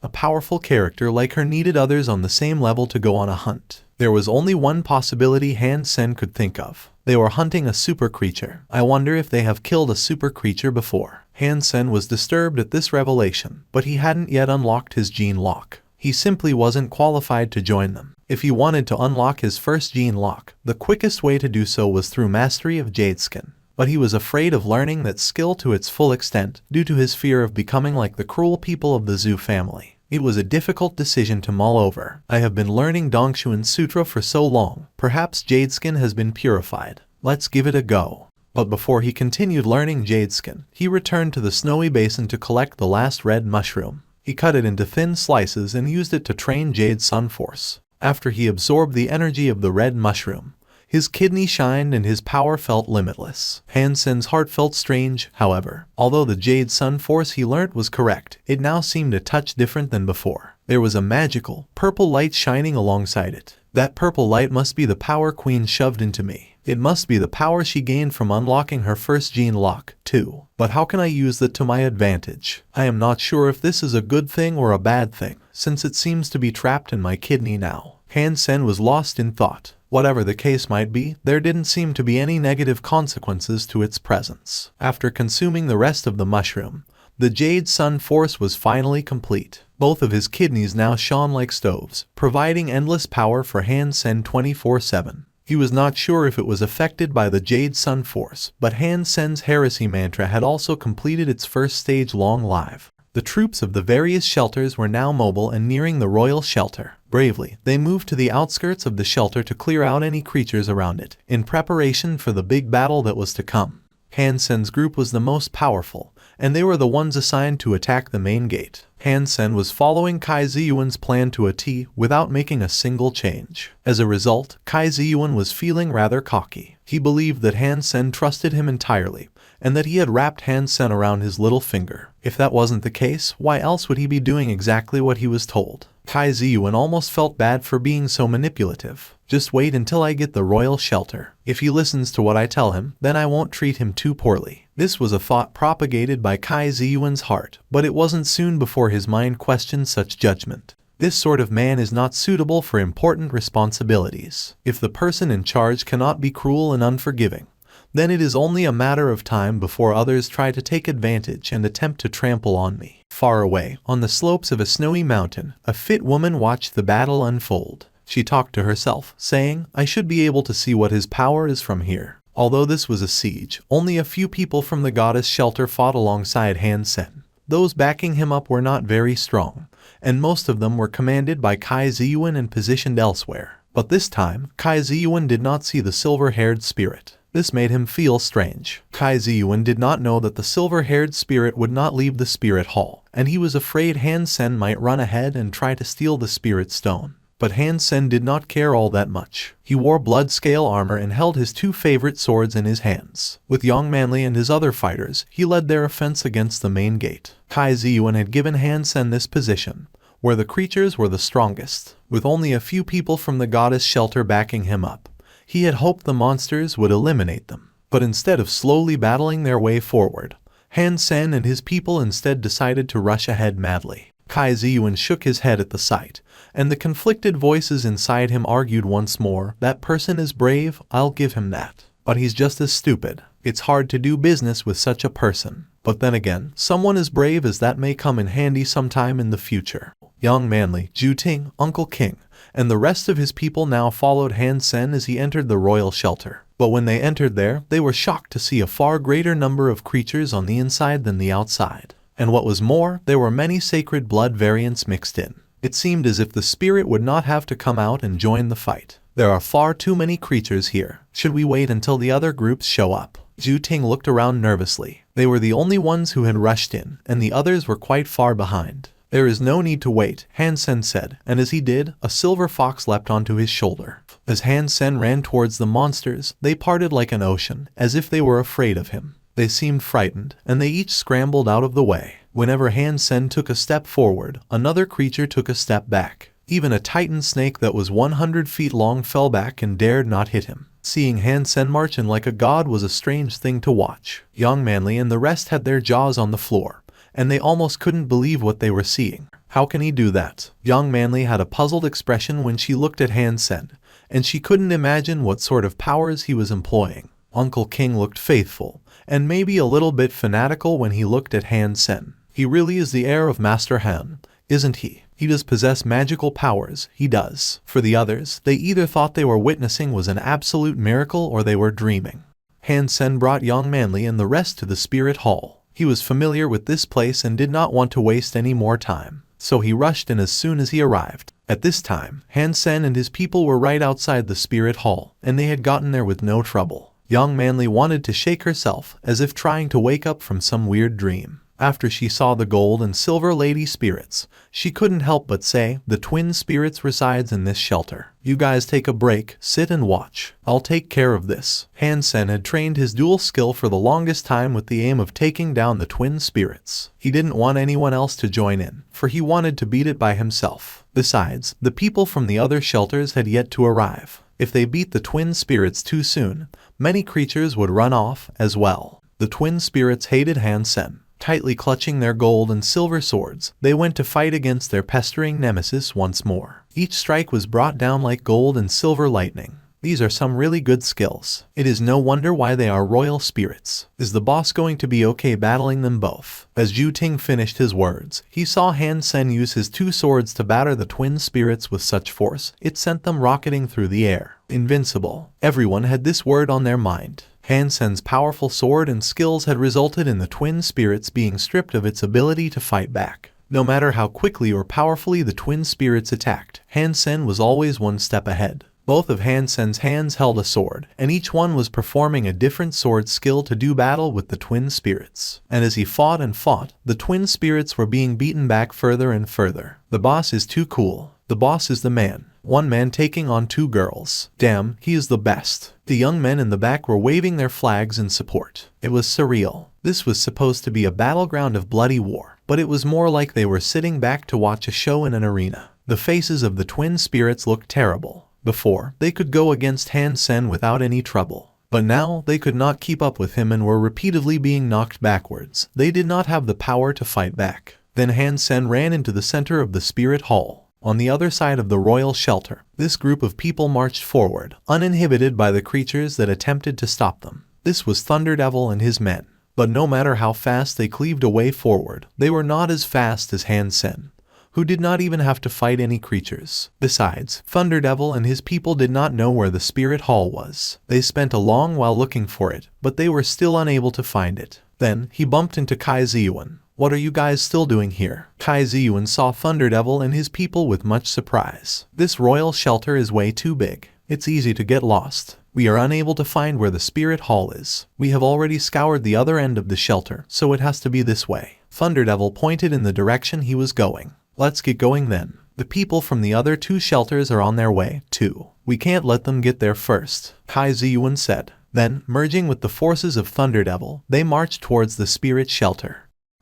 A powerful character like her needed others on the same level to go on a hunt. There was only one possibility Han Sen could think of. They were hunting a super creature. I wonder if they have killed a super creature before. Han Sen was disturbed at this revelation, but he hadn't yet unlocked his gene lock. He simply wasn't qualified to join them. If he wanted to unlock his first gene lock, the quickest way to do so was through mastery of Jade skin. But he was afraid of learning that skill to its full extent due to his fear of becoming like the cruel people of the Zhu family. It was a difficult decision to mull over. I have been learning Dongshuan Sutra for so long, perhaps Jade skin has been purified. Let's give it a go. But before he continued learning Jade skin, he returned to the snowy basin to collect the last red mushroom. He cut it into thin slices and used it to train Jade's Sun Force. After he absorbed the energy of the red mushroom, his kidney shined and his power felt limitless. Han Sen's heart felt strange, however. Although the Jade Sun Force he learnt was correct, it now seemed a touch different than before. There was a magical, purple light shining alongside it. That purple light must be the power Queen shoved into me. It must be the power she gained from unlocking her first gene lock, too. But how can I use that to my advantage? I am not sure if this is a good thing or a bad thing, since it seems to be trapped in my kidney now. Han Sen was lost in thought. Whatever the case might be, there didn't seem to be any negative consequences to its presence. After consuming the rest of the mushroom, the Jade Sun Force was finally complete. Both of his kidneys now shone like stoves, providing endless power for Han Sen 24/7. He was not sure if it was affected by the Jade Sun Force, but Han Sen's heresy mantra had also completed its first stage long live. The troops of the various shelters were now mobile and nearing the royal shelter. Bravely, they moved to the outskirts of the shelter to clear out any creatures around it, in preparation for the big battle that was to come. Han Sen's group was the most powerful, and they were the ones assigned to attack the main gate. Han Sen was following Kai Ziyuan's plan to a T without making a single change. As a result, Kai Ziyuan was feeling rather cocky. He believed that Han Sen trusted him entirely, and that he had wrapped Han Sen around his little finger. If that wasn't the case, why else would he be doing exactly what he was told? Kai Ziyuan almost felt bad for being so manipulative. Just wait until I get the royal shelter. If he listens to what I tell him, then I won't treat him too poorly. This was a thought propagated by Kai Ziyuan's heart, but it wasn't soon before his mind questioned such judgment. This sort of man is not suitable for important responsibilities. If the person in charge cannot be cruel and unforgiving, then it is only a matter of time before others try to take advantage and attempt to trample on me. Far away, on the slopes of a snowy mountain, a fit woman watched the battle unfold. She talked to herself, saying, I should be able to see what his power is from here. Although this was a siege, only a few people from the goddess shelter fought alongside Han Sen. Those backing him up were not very strong, and most of them were commanded by Kai Ziyuan and positioned elsewhere. But this time, Kai Ziyuan did not see the silver-haired spirit. This made him feel strange. Kai Ziyuan did not know that the silver-haired spirit would not leave the spirit hall, and he was afraid Han Sen might run ahead and try to steal the spirit stone. But Han Sen did not care all that much. He wore blood-scale armor and held his two favorite swords in his hands. With Yang Manli and his other fighters, he led their offense against the main gate. Kai Ziyuan had given Han Sen this position, where the creatures were the strongest. With only a few people from the goddess shelter backing him up, he had hoped the monsters would eliminate them. But instead of slowly battling their way forward, Han Sen and his people instead decided to rush ahead madly. Kai Ziyuan shook his head at the sight, and the conflicted voices inside him argued once more, that person is brave, I'll give him that. But he's just as stupid. It's hard to do business with such a person. But then again, someone as brave as that may come in handy sometime in the future. Young Manly, Zhu Ting, Uncle King, and the rest of his people now followed Han Sen as he entered the royal shelter. But when they entered there, they were shocked to see a far greater number of creatures on the inside than the outside. And what was more, there were many sacred blood variants mixed in. It seemed as if the spirit would not have to come out and join the fight. There are far too many creatures here. Should we wait until the other groups show up? Zhu Ting looked around nervously. They were the only ones who had rushed in, and the others were quite far behind. There is no need to wait, Han Sen said, and as he did, a silver fox leapt onto his shoulder. As Han Sen ran towards the monsters, they parted like an ocean, as if they were afraid of him. They seemed frightened, and they each scrambled out of the way. Whenever Han Sen took a step forward, another creature took a step back. Even a titan snake that was 100 feet long fell back and dared not hit him. Seeing Han Sen marching like a god was a strange thing to watch. Young Manly and the rest had their jaws on the floor, and they almost couldn't believe what they were seeing. How can he do that? Young Manly had a puzzled expression when she looked at Han Sen, and she couldn't imagine what sort of powers he was employing. Uncle King looked faithful, and maybe a little bit fanatical when he looked at Han Sen. He really is the heir of Master Han, isn't he? He does possess magical powers, he does. For the others, they either thought they were witnessing was an absolute miracle or they were dreaming. Han Sen brought Young Manly and the rest to the Spirit Hall. He was familiar with this place and did not want to waste any more time, so he rushed in as soon as he arrived. At this time, Han Sen and his people were right outside the Spirit Hall, and they had gotten there with no trouble. Young Manly wanted to shake herself, as if trying to wake up from some weird dream. After she saw the gold and silver lady spirits, she couldn't help but say, "The twin spirits resides in this shelter. You guys take a break, sit and watch. I'll take care of this." Han Sen had trained his dual skill for the longest time with the aim of taking down the twin spirits. He didn't want anyone else to join in, for he wanted to beat it by himself. Besides, the people from the other shelters had yet to arrive. If they beat the twin spirits too soon, many creatures would run off as well. The twin spirits hated Han Sen. Tightly clutching their gold and silver swords, they went to fight against their pestering nemesis once more. Each strike was brought down like gold and silver lightning. These are some really good skills. It is no wonder why they are royal spirits. Is the boss going to be okay battling them both? As Ju Ting finished his words, he saw Han Sen use his two swords to batter the twin spirits with such force, it sent them rocketing through the air. Invincible. Everyone had this word on their mind. Han Sen's powerful sword and skills had resulted in the twin spirits being stripped of its ability to fight back. No matter how quickly or powerfully the twin spirits attacked, Han Sen was always one step ahead. Both of Han Sen's hands held a sword, and each one was performing a different sword skill to do battle with the twin spirits. And as he fought and fought, the twin spirits were being beaten back further and further. The boss is too cool. The boss is the man. One man taking on two girls. Damn, he is the best. The young men in the back were waving their flags in support. It was surreal. This was supposed to be a battleground of bloody war, but it was more like they were sitting back to watch a show in an arena. The faces of the twin spirits looked terrible. Before, they could go against Han Sen without any trouble. But now, they could not keep up with him and were repeatedly being knocked backwards. They did not have the power to fight back. Then Han Sen ran into the center of the Spirit Hall. On the other side of the royal shelter, this group of people marched forward, uninhibited by the creatures that attempted to stop them. This was Thunder Devil and his men. But no matter how fast they cleaved away forward, they were not as fast as Han Sen, who did not even have to fight any creatures. Besides, Thunder Devil and his people did not know where the Spirit Hall was. They spent a long while looking for it, but they were still unable to find it. Then, he bumped into Kai Ziyuan. "What are you guys still doing here?" Kai Ziyuan saw Thunder Devil and his people with much surprise. "This royal shelter is way too big. It's easy to get lost. We are unable to find where the Spirit Hall is. We have already scoured the other end of the shelter, so it has to be this way." Thunder Devil pointed in the direction he was going. "Let's get going then. The people from the other two shelters are on their way, too. We can't let them get there first," Kai Ziyuan said. Then, merging with the forces of Thunder Devil, they marched towards the Spirit Shelter.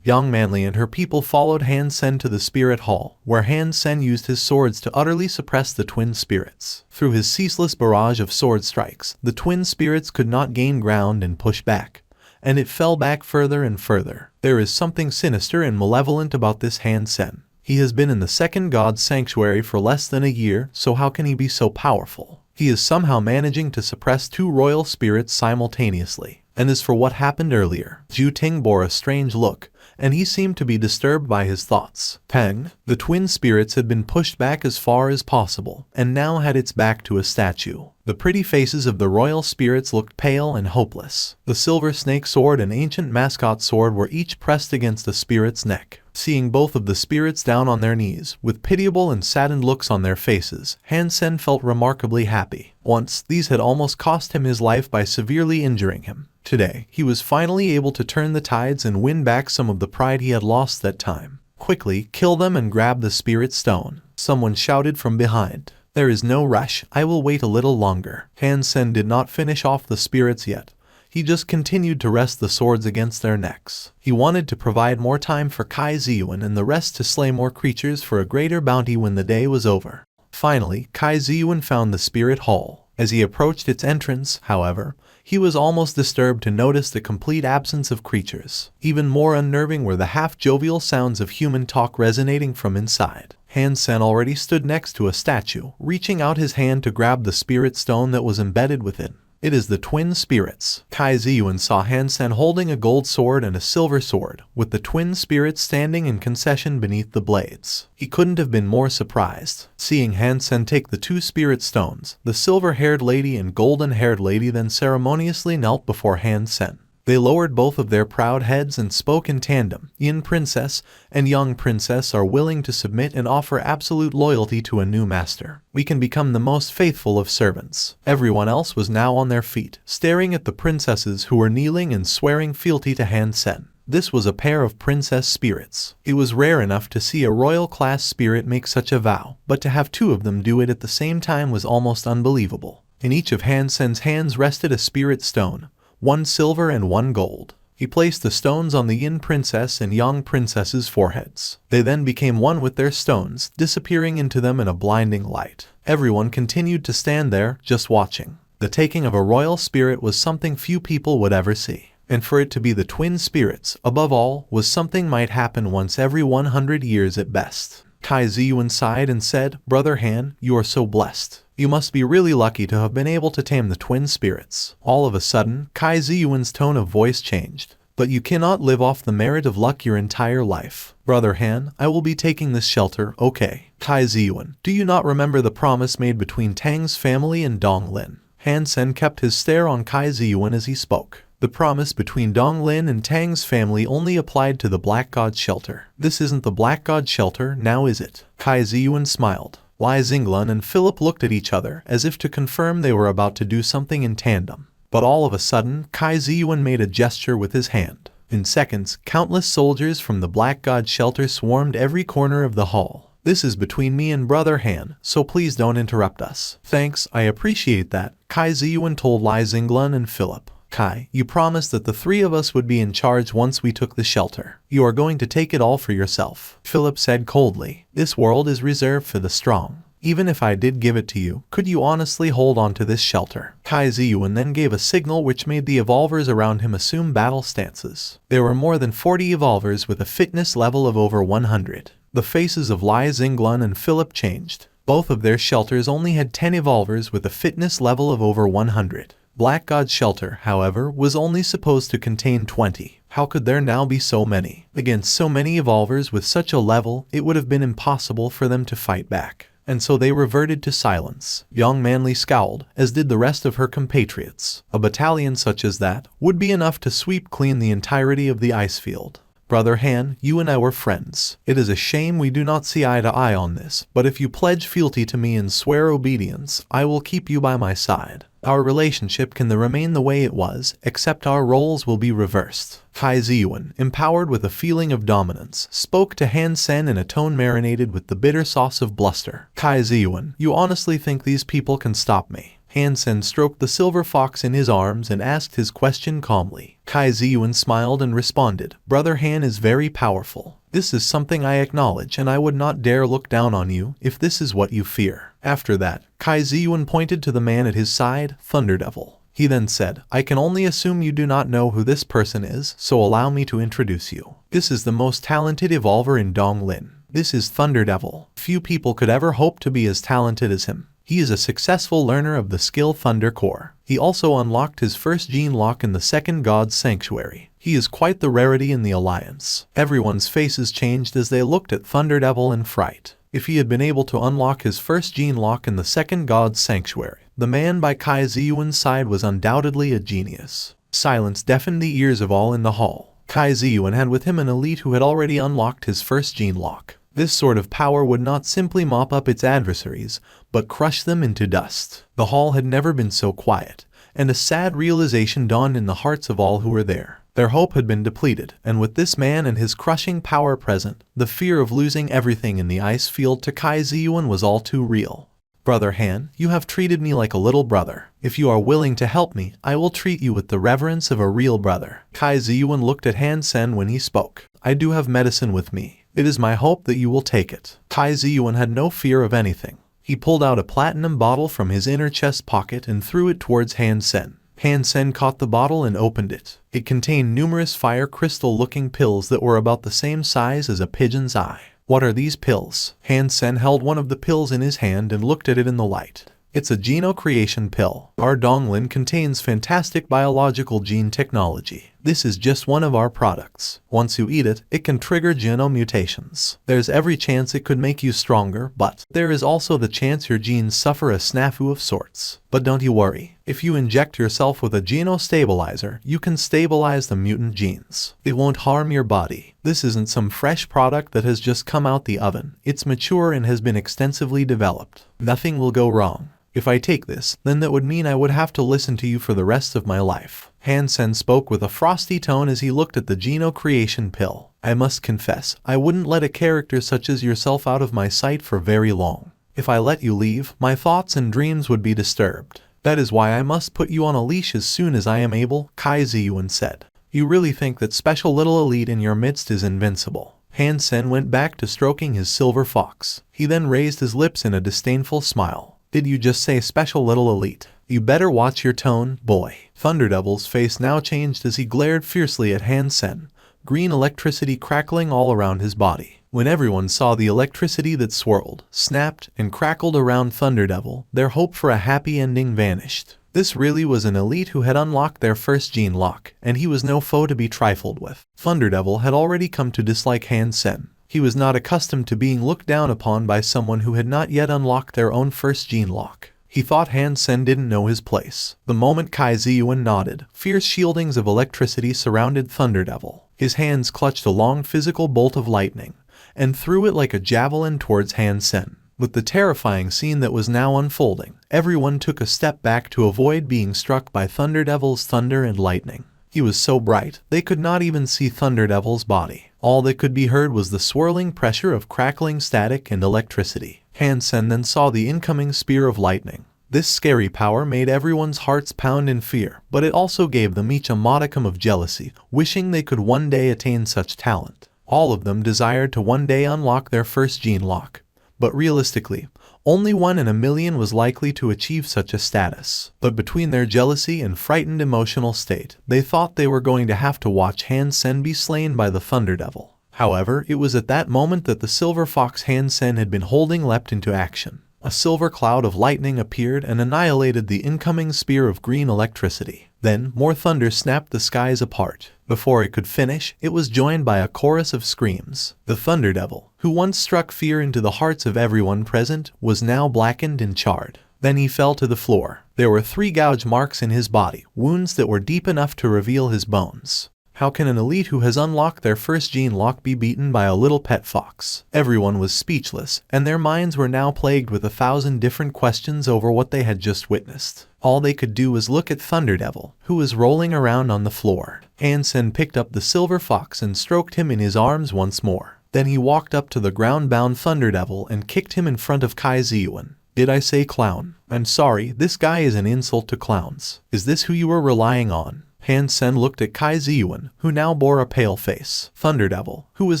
Young Manly and her people followed Han Sen to the Spirit Hall, where Han Sen used his swords to utterly suppress the twin spirits. Through his ceaseless barrage of sword strikes, the twin spirits could not gain ground and push back, and it fell back further and further. There is something sinister and malevolent about this Han Sen. He has been in the second god's sanctuary for less than a year, so how can he be so powerful? He is somehow managing to suppress two royal spirits simultaneously. And as for what happened earlier, Ju Ting bore a strange look, and he seemed to be disturbed by his thoughts. Peng, the twin spirits had been pushed back as far as possible, and now had its back to a statue. The pretty faces of the royal spirits looked pale and hopeless. The silver snake sword and ancient mascot sword were each pressed against the spirit's neck. Seeing both of the spirits down on their knees, with pitiable and saddened looks on their faces, Han Sen felt remarkably happy. Once, these had almost cost him his life by severely injuring him. Today, he was finally able to turn the tides and win back some of the pride he had lost that time. "Quickly, kill them and grab the spirit stone," someone shouted from behind. "There is no rush, I will wait a little longer." Han Sen did not finish off the spirits yet. He just continued to rest the swords against their necks. He wanted to provide more time for Kai Ziyuan and the rest to slay more creatures for a greater bounty when the day was over. Finally, Kai Ziyuan found the Spirit Hall. As he approached its entrance, however, He was almost disturbed to notice the complete absence of creatures. Even more unnerving were the half-jovial sounds of human talk resonating from inside. Han Sen already stood next to a statue, reaching out his hand to grab the spirit stone that was embedded within. It is the twin spirits. Kai Ziyuan saw Han Sen holding a gold sword and a silver sword, with the twin spirits standing in concession beneath the blades. He couldn't have been more surprised. Seeing Han Sen take the two spirit stones, the silver-haired lady and golden-haired lady then ceremoniously knelt before Han Sen. They lowered both of their proud heads and spoke in tandem. Yin Princess and Young Princess are willing to submit and offer absolute loyalty to a new master. We can become the most faithful of servants. Everyone else was now on their feet, staring at the princesses who were kneeling and swearing fealty to Han Sen. This was a pair of princess spirits. It was rare enough to see a royal-class spirit make such a vow, but to have two of them do it at the same time was almost unbelievable. In each of Han Sen's hands rested a spirit stone, one silver and one gold. He placed the stones on the Yin Princess and Yang Princess's foreheads. They then became one with their stones, disappearing into them in a blinding light. Everyone continued to stand there, just watching. The taking of a royal spirit was something few people would ever see. And for it to be the twin spirits, above all, was something might happen once every 100 years at best. Kai Ziyuan sighed and said, "Brother Han, you are so blessed. You must be really lucky to have been able to tame the twin spirits." All of a sudden, Kai Ziyuan's tone of voice changed. "But you cannot live off the merit of luck your entire life. Brother Han, I will be taking this shelter, okay?" Kai Ziyuan, do you not remember the promise made between Tang's family and Dong Lin? Han Sen kept his stare on Kai Ziyuan as he spoke. The promise between Dong Lin and Tang's family only applied to the Black God Shelter. This isn't the Black God Shelter, now is it? Kai Ziyuan smiled. Lai Xinglan and Philip looked at each other as if to confirm they were about to do something in tandem. But all of a sudden, Kai Ziyuan made a gesture with his hand. In seconds, countless soldiers from the Black God Shelter swarmed every corner of the hall. "This is between me and Brother Han, so please don't interrupt us." "Thanks, I appreciate that," Kai Ziyuan told Lai Xinglan and Philip. "Kai, you promised that the three of us would be in charge once we took the shelter. You are going to take it all for yourself," Philip said coldly. "This world is reserved for the strong. Even if I did give it to you, could you honestly hold on to this shelter?" Kai Ziyuan then gave a signal which made the evolvers around him assume battle stances. There were more than 40 evolvers with a fitness level of over 100. The faces of Lai Xinglan and Philip changed. Both of their shelters only had 10 evolvers with a fitness level of over 100. Black God Shelter, however, was only supposed to contain 20. How could there now be so many? Against so many evolvers with such a level, it would have been impossible for them to fight back. And so they reverted to silence. Young Manly scowled, as did the rest of her compatriots. A battalion such as that would be enough to sweep clean the entirety of the ice field. "Brother Han, you and I were friends. It is a shame we do not see eye to eye on this, but if you pledge fealty to me and swear obedience, I will keep you by my side. Our relationship can remain the way it was, except our roles will be reversed." Kai Ziyuan, empowered with a feeling of dominance, spoke to Han Sen in a tone marinated with the bitter sauce of bluster. "Kai Ziyuan, you honestly think these people can stop me?" Han Sen stroked the silver fox in his arms and asked his question calmly. Kai Ziyuan smiled and responded, "Brother Han is very powerful. This is something I acknowledge, and I would not dare look down on you if this is what you fear." After that, Kai Ziyuan pointed to the man at his side, Thunderdevil. He then said, "I can only assume you do not know who this person is, so allow me to introduce you. This is the most talented evolver in Donglin. This is Thunderdevil. Few people could ever hope to be as talented as him. He is a successful learner of the skill Thunder Core. He also unlocked his first gene lock in the second God's Sanctuary. He is quite the rarity in the Alliance." Everyone's faces changed as they looked at Thunderdevil in fright. If he had been able to unlock his first gene lock in the second God's Sanctuary, the man by Kai Ziyuan's side was undoubtedly a genius. Silence deafened the ears of all in the hall. Kai Ziyuan had with him an elite who had already unlocked his first gene lock. This sort of power would not simply mop up its adversaries, but crush them into dust. The hall had never been so quiet, and a sad realization dawned in the hearts of all who were there. Their hope had been depleted, and with this man and his crushing power present, the fear of losing everything in the ice field to Kai Ziyuan was all too real. "Brother Han, you have treated me like a little brother. If you are willing to help me, I will treat you with the reverence of a real brother." Kai Ziyuan looked at Han Sen when he spoke. "I do have medicine with me. It is my hope that you will take it." Kai Ziyuan had no fear of anything. He pulled out a platinum bottle from his inner chest pocket and threw it towards Han Sen. Han Sen caught the bottle and opened it. It contained numerous fire crystal-looking pills that were about the same size as a pigeon's eye. What are these pills? Han Sen held one of the pills in his hand and looked at it in the light. It's a geno creation pill. Our donglin contains fantastic biological gene technology. This is just one of our products. Once you eat it, it can trigger geno mutations. There's every chance it could make you stronger, but there is also the chance your genes suffer a snafu of sorts. But don't you worry. If you inject yourself with a geno stabilizer, you can stabilize the mutant genes. It won't harm your body. This isn't some fresh product that has just come out the oven. It's mature and has been extensively developed. Nothing will go wrong. If I take this, then that would mean I would have to listen to you for the rest of my life. Han Sen spoke with a frosty tone as he looked at the geno creation pill. I must confess, I wouldn't let a character such as yourself out of my sight for very long. If I let you leave, my thoughts and dreams would be disturbed. That is why I must put you on a leash as soon as I am able, Kai Ziyuan said. You really think that special little elite in your midst is invincible? Han Sen went back to stroking his silver fox. He then raised his lips in a disdainful smile. Did you just say special little elite? You better watch your tone, boy. Thunderdevil's face now changed as he glared fiercely at Han Sen, green electricity crackling all around his body. When everyone saw the electricity that swirled, snapped, and crackled around Thunderdevil, their hope for a happy ending vanished. This really was an elite who had unlocked their first gene lock, and he was no foe to be trifled with. Thunderdevil had already come to dislike Han Sen. He was not accustomed to being looked down upon by someone who had not yet unlocked their own first gene lock. He thought Han Sen didn't know his place. The moment Kai Ziyuan nodded, fierce shieldings of electricity surrounded Thunderdevil. His hands clutched a long physical bolt of lightning, and threw it like a javelin towards Han Sen. With the terrifying scene that was now unfolding, everyone took a step back to avoid being struck by Thunderdevil's thunder and lightning. He was so bright, they could not even see Thunderdevil's body. All that could be heard was the swirling pressure of crackling static and electricity. Han Sen then saw the incoming spear of lightning. This scary power made everyone's hearts pound in fear, but it also gave them each a modicum of jealousy, wishing they could one day attain such talent. All of them desired to one day unlock their first gene lock. But realistically, only 1 in a million was likely to achieve such a status. But between their jealousy and frightened emotional state, they thought they were going to have to watch Han Sen be slain by the Thunderdevil. However, it was at that moment that the silver fox Han Sen had been holding leapt into action. A silver cloud of lightning appeared and annihilated the incoming spear of green electricity. Then, more thunder snapped the skies apart. Before it could finish, it was joined by a chorus of screams. The Thunderdevil, who once struck fear into the hearts of everyone present, was now blackened and charred. Then he fell to the floor. There were 3 gouge marks in his body, wounds that were deep enough to reveal his bones. How can an elite who has unlocked their first gene lock be beaten by a little pet fox? Everyone was speechless, and their minds were now plagued with 1,000 different questions over what they had just witnessed. All they could do was look at Thunderdevil, who was rolling around on the floor. Han Sen picked up the silver fox and stroked him in his arms once more. Then he walked up to the ground-bound Thunderdevil and kicked him in front of Kai Ziyuan. Did I say clown? I'm sorry, this guy is an insult to clowns. Is this who you were relying on? Han Sen looked at Kai Ziyuan, who now bore a pale face. Thunderdevil, who was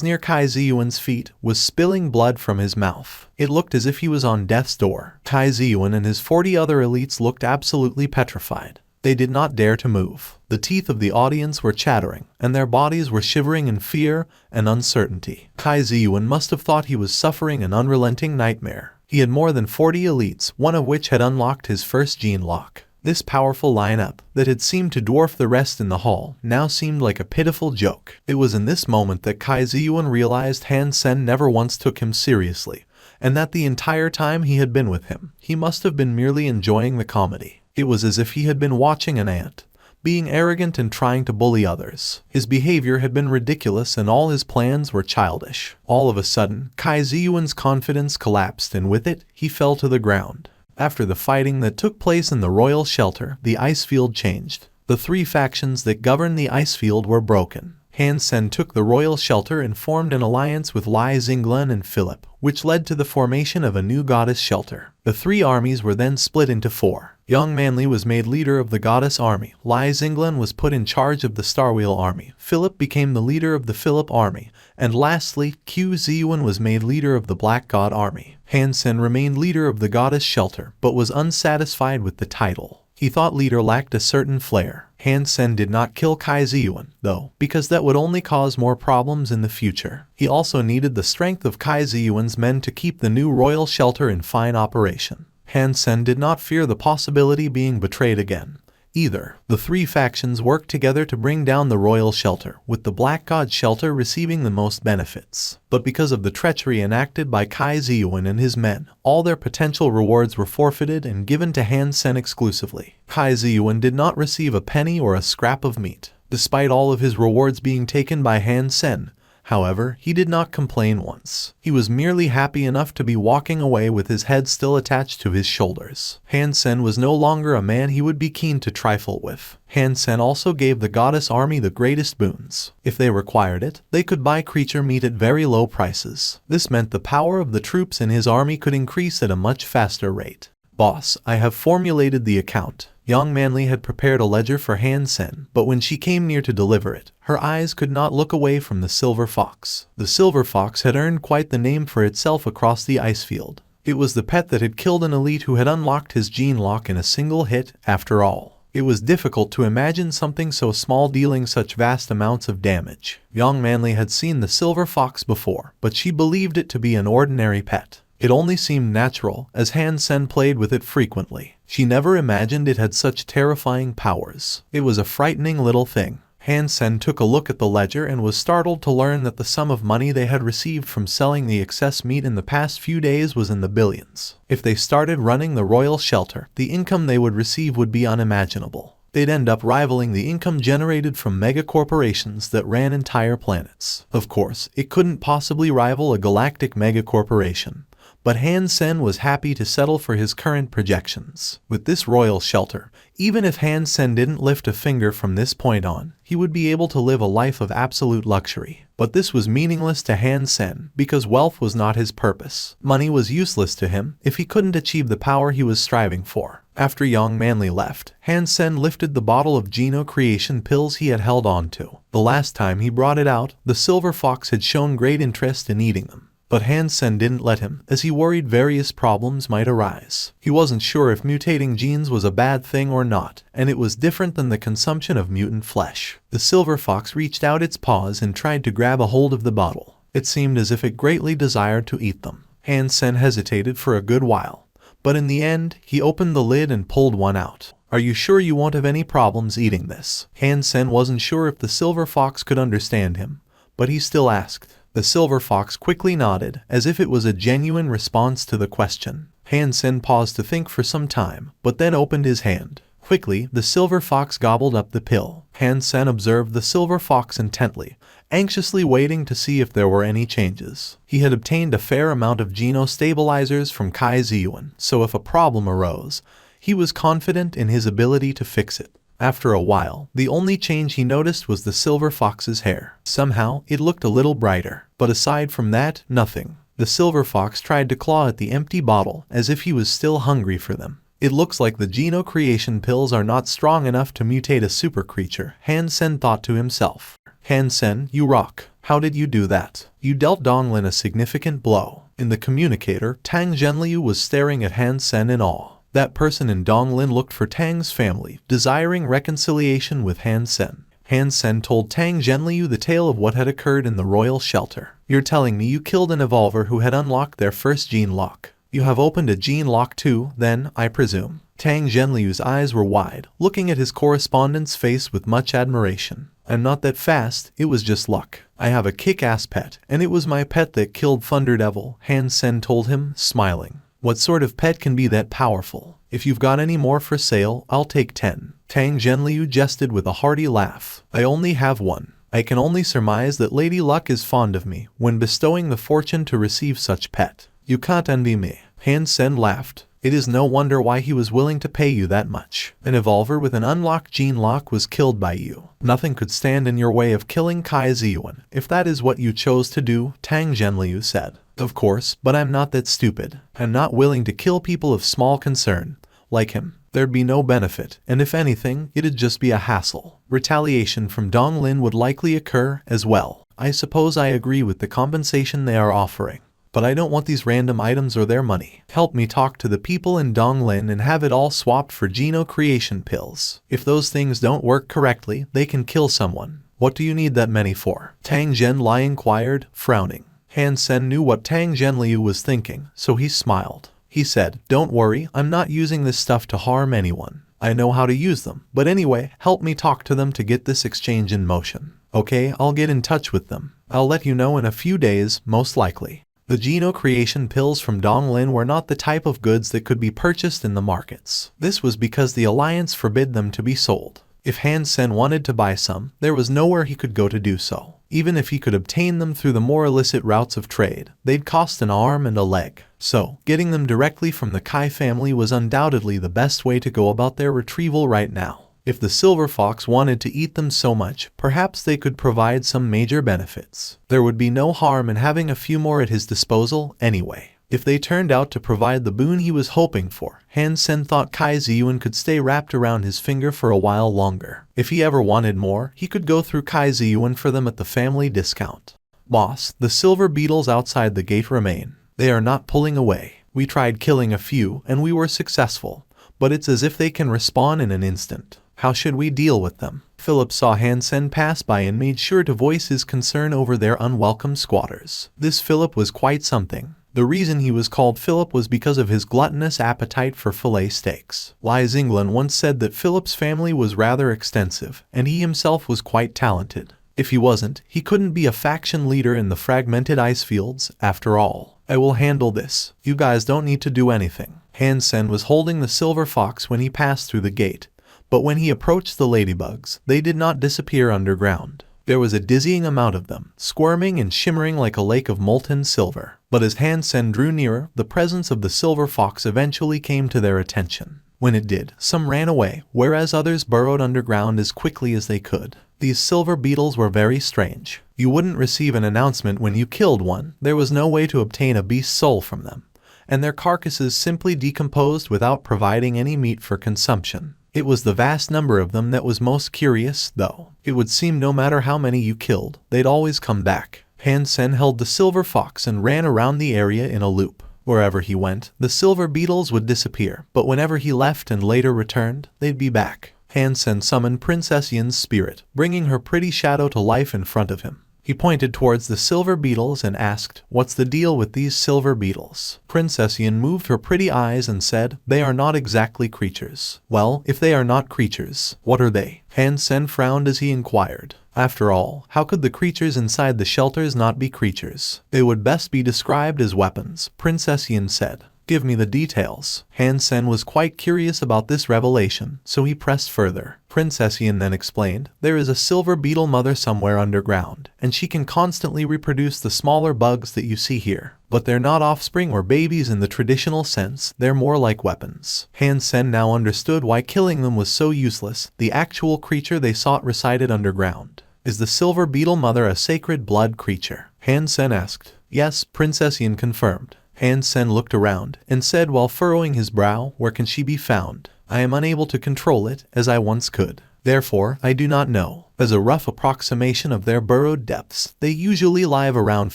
near Kai Ziyuan's feet, was spilling blood from his mouth. It looked as if he was on death's door. Kai Ziyuan and his 40 other elites looked absolutely petrified. They did not dare to move. The teeth of the audience were chattering, and their bodies were shivering in fear and uncertainty. Kai Ziyuan must have thought he was suffering an unrelenting nightmare. He had more than 40 elites, one of which had unlocked his first gene lock. This powerful lineup, that had seemed to dwarf the rest in the hall, now seemed like a pitiful joke. It was in this moment that Kai Ziyuan realized Han Sen never once took him seriously, and that the entire time he had been with him, he must have been merely enjoying the comedy. It was as if he had been watching an ant, being arrogant and trying to bully others. His behavior had been ridiculous and all his plans were childish. All of a sudden, Kai Ziyuan's confidence collapsed and with it, he fell to the ground. After the fighting that took place in the royal shelter, the ice field changed. The 3 factions that governed the ice field were broken. Han Sen took the royal shelter and formed an alliance with Lai Xinglan and Philip, which led to the formation of a new goddess shelter. The 3 armies were then split into 4. Young Manly was made leader of the goddess army. Lai Xinglan was put in charge of the Starwheel army. Philip became the leader of the Philip army. And lastly, Q Ziyuan was made leader of the Black God army. Han Sen remained leader of the goddess shelter, but was unsatisfied with the title. He thought leader lacked a certain flair. Han Sen did not kill Kai Ziyuan, though, because that would only cause more problems in the future. He also needed the strength of Kai Ziyuan's men to keep the new royal shelter in fine operation. Han Sen did not fear the possibility being betrayed again. Either. The three factions worked together to bring down the royal shelter, with the Black God shelter receiving the most benefits. But because of the treachery enacted by Kai Ziyuan and his men, all their potential rewards were forfeited and given to Han Sen exclusively. Kai Ziyuan did not receive a penny or a scrap of meat. Despite all of his rewards being taken by Han Sen, however, he did not complain once. He was merely happy enough to be walking away with his head still attached to his shoulders. Han Sen was no longer a man he would be keen to trifle with. Han Sen also gave the goddess army the greatest boons. If they required it, they could buy creature meat at very low prices. This meant the power of the troops in his army could increase at a much faster rate. Boss, I have formulated the account. Young Manly had prepared a ledger for Han Sen, but when she came near to deliver it, her eyes could not look away from the silver fox. The silver fox had earned quite the name for itself across the ice field. It was the pet that had killed an elite who had unlocked his gene lock in a single hit, after all. It was difficult to imagine something so small dealing such vast amounts of damage. Young Manly had seen the silver fox before, but she believed it to be an ordinary pet. It only seemed natural, as Han Sen played with it frequently. She never imagined it had such terrifying powers. It was a frightening little thing. Han Sen took a look at the ledger and was startled to learn that the sum of money they had received from selling the excess meat in the past few days was in the billions. If they started running the royal shelter, the income they would receive would be unimaginable. They'd end up rivaling the income generated from mega corporations that ran entire planets. Of course, it couldn't possibly rival a galactic mega corporation. But Han Sen was happy to settle for his current projections. With this royal shelter, even if Han Sen didn't lift a finger from this point on, he would be able to live a life of absolute luxury. But this was meaningless to Han Sen because wealth was not his purpose. Money was useless to him if he couldn't achieve the power he was striving for. After Young Manly left, Han Sen lifted the bottle of geno creation pills he had held on to. The last time he brought it out, the silver fox had shown great interest in eating them. But Han Sen didn't let him, as he worried various problems might arise. He wasn't sure if mutating genes was a bad thing or not, and it was different than the consumption of mutant flesh. The silver fox reached out its paws and tried to grab a hold of the bottle. It seemed as if it greatly desired to eat them. Han Sen hesitated for a good while, but in the end, he opened the lid and pulled one out. Are you sure you won't have any problems eating this? Han Sen wasn't sure if the silver fox could understand him, but he still asked. The silver fox quickly nodded, as if it was a genuine response to the question. Han Sen paused to think for some time, but then opened his hand. Quickly, the silver fox gobbled up the pill. Han Sen observed the silver fox intently, anxiously waiting to see if there were any changes. He had obtained a fair amount of geno stabilizers from Kai Ziyuan, so if a problem arose, he was confident in his ability to fix it. After a while, the only change he noticed was the silver fox's hair. Somehow, it looked a little brighter. But aside from that, nothing. The silver fox tried to claw at the empty bottle, as if he was still hungry for them. It looks like the geno creation pills are not strong enough to mutate a super creature, Han Sen thought to himself. Han Sen, you rock. How did you do that? You dealt Donglin a significant blow. In the communicator, Tang Zhenliu was staring at Han Sen in awe. That person in Donglin looked for Tang's family, desiring reconciliation with Han Sen. Han Sen told Tang Zhenliu the tale of what had occurred in the royal shelter. You're telling me you killed an evolver who had unlocked their first gene lock. You have opened a gene lock too, then, I presume. Tang Zhenliu's eyes were wide, looking at his correspondent's face with much admiration. I'm not that fast, it was just luck. I have a kick-ass pet, and it was my pet that killed Thunder Devil, Han Sen told him, smiling. What sort of pet can be that powerful? If you've got any more for sale, I'll take 10. Tang Zhenliu jested with a hearty laugh. I only have one. I can only surmise that Lady Luck is fond of me when bestowing the fortune to receive such pet. You can't envy me. Han Sen laughed. It is no wonder why he was willing to pay you that much. An evolver with an unlocked gene lock was killed by you. Nothing could stand in your way of killing Kai Ziyuan, if that is what you chose to do, Tang Zhenliu said. Of course, but I'm not that stupid. I'm not willing to kill people of small concern, like him. There'd be no benefit, and if anything, it'd just be a hassle. Retaliation from Donglin would likely occur as well. I suppose I agree with the compensation they are offering. but I don't want these random items or their money. Help me talk to the people in Donglin and have it all swapped for geno creation pills. If those things don't work correctly, they can kill someone. What do you need that many for? Tang Zhenlai inquired, frowning. Han Sen knew what Tang Zhenliu was thinking, so he smiled. He said, "Don't worry, I'm not using this stuff to harm anyone. I know how to use them, but anyway, help me talk to them to get this exchange in motion. Okay, I'll get in touch with them. I'll let you know in a few days, most likely." The geno creation pills from Donglin were not the type of goods that could be purchased in the markets. This was because the alliance forbid them to be sold. If Han Sen wanted to buy some, there was nowhere he could go to do so. Even if he could obtain them through the more illicit routes of trade, they'd cost an arm and a leg. So, getting them directly from the Kai family was undoubtedly the best way to go about their retrieval right now. If the silver fox wanted to eat them so much, perhaps they could provide some major benefits. There would be no harm in having a few more at his disposal anyway. If they turned out to provide the boon he was hoping for, Han Sen thought Kai Ziyuan could stay wrapped around his finger for a while longer. If he ever wanted more, he could go through Kai Ziyuan for them at the family discount. "Boss, the silver beetles outside the gate remain. They are not pulling away. We tried killing a few, and we were successful, but it's as if they can respawn in an instant. How should we deal with them?" Philip saw Han Sen pass by and made sure to voice his concern over their unwelcome squatters. This Philip was quite something. The reason he was called Philip was because of his gluttonous appetite for fillet steaks. Lai Zinglan once said that Philip's family was rather extensive, and he himself was quite talented. If he wasn't, he couldn't be a faction leader in the fragmented ice fields, after all. "I will handle this. You guys don't need to do anything." Han Sen was holding the silver fox when he passed through the gate, but when he approached the ladybugs, they did not disappear underground. There was a dizzying amount of them, squirming and shimmering like a lake of molten silver. But as Han Sen drew nearer, the presence of the silver fox eventually came to their attention. When it did, some ran away, whereas others burrowed underground as quickly as they could. These silver beetles were very strange. You wouldn't receive an announcement when you killed one. There was no way to obtain a beast's soul from them, and their carcasses simply decomposed without providing any meat for consumption. It was the vast number of them that was most curious, though. It would seem no matter how many you killed, they'd always come back. Han Sen held the silver fox and ran around the area in a loop. Wherever he went, the silver beetles would disappear, but whenever he left and later returned, they'd be back. Han Sen summoned Princess Yin's spirit, bringing her pretty shadow to life in front of him. He pointed towards the silver beetles and asked, "What's the deal with these silver beetles?" Princess Yin moved her pretty eyes and said, "They are not exactly creatures." "Well, if they are not creatures, what are they?" Han Sen frowned as he inquired. After all, how could the creatures inside the shelters not be creatures? They would best be described as weapons, Princess Yin said. "Give me the details." Han Sen was quite curious about this revelation, so he pressed further. Princess Yin then explained, "There is a silver beetle mother somewhere underground, and she can constantly reproduce the smaller bugs that you see here. But they're not offspring or babies in the traditional sense, they're more like weapons." Han Sen now understood why killing them was so useless. The actual creature they sought resided underground. "Is the silver beetle mother a sacred blood creature?" Han Sen asked. "Yes," Princess Yin confirmed. Han Sen looked around and said while furrowing his brow, "Where can she be found? I am unable to control it as I once could. Therefore, I do not know. As a rough approximation of their burrowed depths, they usually lie around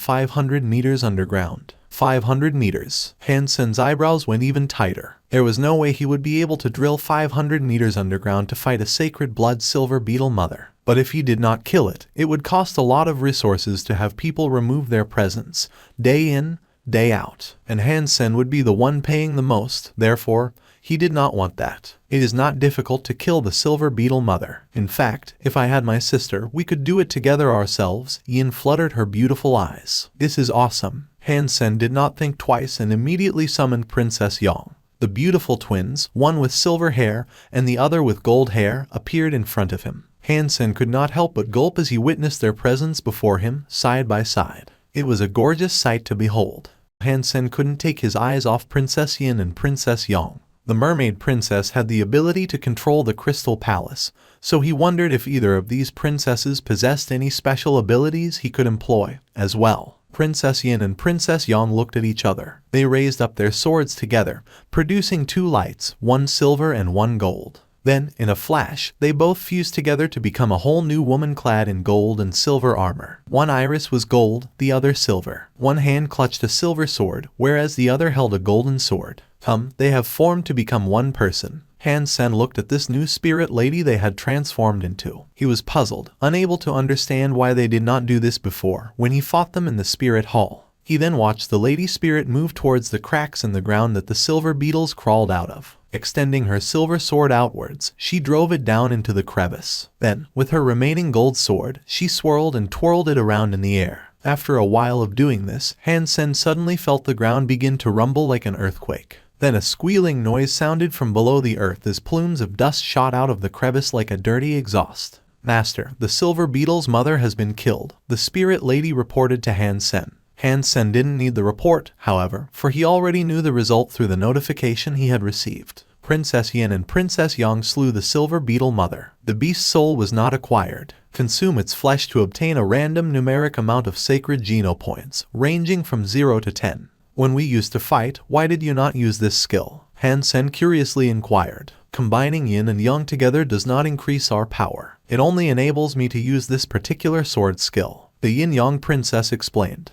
500 meters underground." 500 meters. Han Sen's eyebrows went even tighter. There was no way he would be able to drill 500 meters underground to fight a sacred blood silver beetle mother. But if he did not kill it, it would cost a lot of resources to have people remove their presence, day in, day out, and Han Sen would be the one paying the most. Therefore, he did not want that. "It is not difficult to kill the silver beetle mother. In fact, if I had my sister, we could do it together ourselves." Yin fluttered her beautiful eyes. "This is awesome." Han Sen did not think twice and immediately summoned Princess Yang. The beautiful twins, one with silver hair and the other with gold hair, appeared in front of him. Han Sen could not help but gulp as he witnessed their presence before him, side by side. It was a gorgeous sight to behold. Han Sen couldn't take his eyes off Princess Yin and Princess Yang. The mermaid princess had the ability to control the crystal palace, so he wondered if either of these princesses possessed any special abilities he could employ, as well. Princess Yin and Princess Yang looked at each other. They raised up their swords together, producing two lights, one silver and one gold. Then, in a flash, they both fused together to become a whole new woman clad in gold and silver armor. One iris was gold, the other silver. One hand clutched a silver sword, whereas the other held a golden sword. They have formed to become one person. Han Sen looked at this new spirit lady they had transformed into. He was puzzled, unable to understand why they did not do this before, when he fought them in the spirit hall. He then watched the lady spirit move towards the cracks in the ground that the silver beetles crawled out of. Extending her silver sword outwards, she drove it down into the crevice. Then, with her remaining gold sword, she swirled and twirled it around in the air. After a while of doing this, Han Sen suddenly felt the ground begin to rumble like an earthquake. Then a squealing noise sounded from below the earth as plumes of dust shot out of the crevice like a dirty exhaust. "Master, the silver beetle's mother has been killed," the spirit lady reported to Han Sen. Han Sen didn't need the report, however, for he already knew the result through the notification he had received. Princess Yin and Princess Yang slew the silver beetle mother. The beast's soul was not acquired. Consume its flesh to obtain a random numeric amount of sacred geno points, ranging from 0 to 10. "When we used to fight, why did you not use this skill?" Han Sen curiously inquired. "Combining yin and yang together does not increase our power. It only enables me to use this particular sword skill," the yin-yang princess explained.